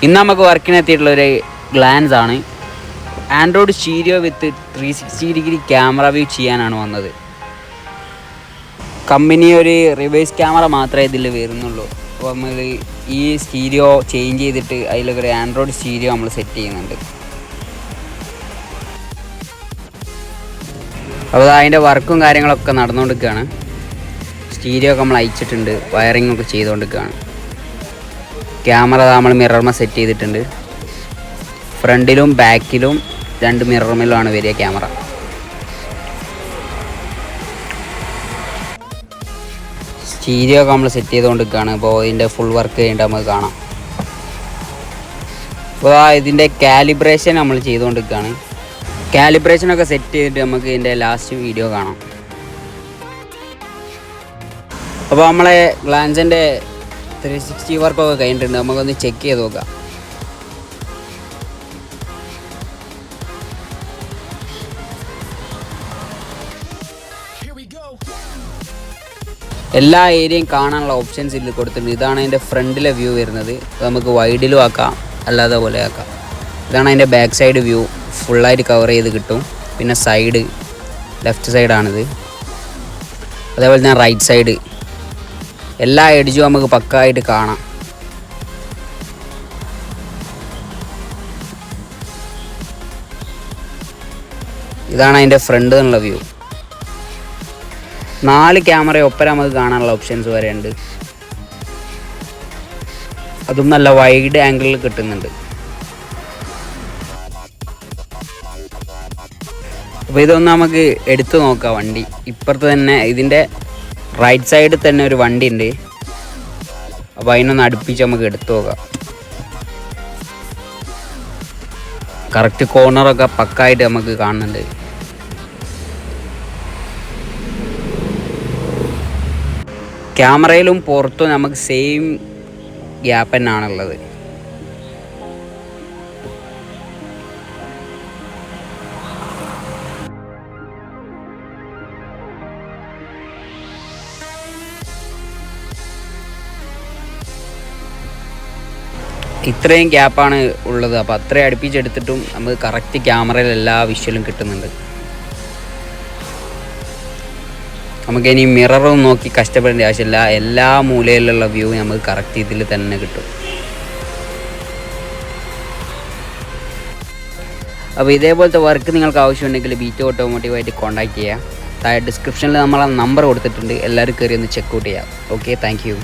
ഇന്ന് നമുക്ക് വർക്കിനെത്തിയിട്ടുള്ളൊരു ഗ്ലാൻസ് ആണ്. ആൻഡ്രോയിഡ് സ്റ്റീരിയോ വിത്ത് 360 ഡിഗ്രി ക്യാമറ വ്യൂ ചെയ്യാനാണ് വന്നത്. കമ്പനി ഒരു റിവേഴ്സ് ക്യാമറ മാത്രമേ ഇതിൽ വരുന്നുള്ളൂ. അപ്പോൾ നമ്മൾ ഈ സ്റ്റീരിയോ ചേഞ്ച് ചെയ്തിട്ട് അതിലൊരു ആൻഡ്രോയിഡ് സ്റ്റീരിയോ നമ്മൾ സെറ്റ് ചെയ്യുന്നുണ്ട്. അപ്പോൾ അതിൻ്റെ വർക്കും കാര്യങ്ങളൊക്കെ നടന്നുകൊണ്ടിരിക്കുകയാണ്. സ്റ്റീരിയോ ഒക്കെ നമ്മൾ അയച്ചിട്ടുണ്ട്, വയറിംഗ് ഒക്കെ ചെയ്തുകൊണ്ടിരിക്കുകയാണ്. ക്യാമറ നമ്മൾ മിറർമ സെറ്റ് ചെയ്തിട്ടുണ്ട്. ഫ്രണ്ടിലും ബാക്കിലും 2 മിറർമേലുമാണ് വരിക ക്യാമറ. സ്റ്റീരിയോ ഒക്കെ നമ്മൾ സെറ്റ് ചെയ്തുകൊണ്ടിരിക്കുകയാണ്. അപ്പോൾ ഇതിൻ്റെ ഫുൾ വർക്ക് കഴിഞ്ഞിട്ട് നമുക്ക് കാണാം. അപ്പോൾ ഇതിൻ്റെ കാലിബ്രേഷൻ നമ്മൾ ചെയ്തുകൊണ്ടിരിക്കുകയാണ്. കാലിബ്രേഷനൊക്കെ സെറ്റ് ചെയ്തിട്ട് നമുക്ക് ഇതിൻ്റെ ലാസ്റ്റ് വീഡിയോ കാണാം. അപ്പോൾ നമ്മളെ ഗ്ലാൻസിൻ്റെ 360 വർക്കൊക്കെ കഴിഞ്ഞിട്ടുണ്ട്. നമുക്കൊന്ന് ചെക്ക് ചെയ്ത് നോക്കാം. എല്ലാ ഏരിയയും കാണാനുള്ള ഓപ്ഷൻസ് ഇതിൽ കൊടുത്തിട്ടുണ്ട്. ഇതാണ് അതിൻ്റെ ഫ്രണ്ടിലെ വ്യൂ വരുന്നത്. നമുക്ക് വൈഡിലും ആക്കാം, അല്ലാതെ പോലെ ആക്കാം. ഇതാണ് അതിൻ്റെ ബാക്ക് സൈഡ് വ്യൂ, ഫുള്ളായിട്ട് കവർ ചെയ്ത് കിട്ടും. പിന്നെ സൈഡ് ലെഫ്റ്റ് സൈഡാണിത്. അതേപോലെ തന്നെ റൈറ്റ് സൈഡ് എല്ലാ എഡ്ജും നമുക്ക് പക്കായിട്ട് കാണാം. ഇതാണ് അതിൻ്റെ ഫ്രണ്ട് എന്നുള്ള വ്യൂ. 4 ക്യാമറ ഒപ്പര നമുക്ക് കാണാനുള്ള ഓപ്ഷൻസ് വരെ ഉണ്ട്. അതും നല്ല വൈഡ് ആംഗിളിൽ കിട്ടുന്നുണ്ട്. അപ്പോൾ ഇതൊന്ന് നമുക്ക് എടുത്തു നോക്കാം. വണ്ടി ഇപ്പുറത്ത് തന്നെ, ഇതിൻ്റെ റൈറ്റ് സൈഡിൽ തന്നെ ഒരു വണ്ടി ഉണ്ട്. അപ്പോൾ അതിനൊന്ന് അടുപ്പിച്ച് നമുക്ക് എടുത്തു നോക്കാം. കറക്റ്റ് കോർണറൊക്കെ പക്കായിട്ട് നമുക്ക് കാണുന്നുണ്ട്. ക്യാമറയിലും പുറത്തും നമുക്ക് സെയിം ഗ്യാപ്പ് തന്നെയാണുള്ളത്. ഇത്രയും ഗ്യാപ്പാണ് ഉള്ളത്. അപ്പോൾ അത്രയും അടുപ്പിച്ചെടുത്തിട്ടും നമുക്ക് കറക്റ്റ് ക്യാമറയിൽ എല്ലാ വിഷ്വലും കിട്ടുന്നുണ്ട്. നമുക്കിനി മിററും നോക്കി കഷ്ടപ്പെടേണ്ട ആവശ്യമില്ല. എല്ലാ മൂലയിലുള്ള വ്യൂ നമുക്ക് കറക്റ്റ് ഇതിൽ തന്നെ കിട്ടും. അപ്പോൾ ഇതേപോലത്തെ വർക്ക് നിങ്ങൾക്ക് ആവശ്യമുണ്ടെങ്കിൽ ബീറ്റ് ഓട്ടോമോട്ടീവായിട്ട് കോൺടാക്റ്റ് ചെയ്യുക. താഴെ ഡിസ്ക്രിപ്ഷനിൽ നമ്മളെ നമ്പർ കൊടുത്തിട്ടുണ്ട്. എല്ലാവരും കയറി ഒന്ന് ചെക്ക് ഔട്ട് ചെയ്യാം. Okay, thank you.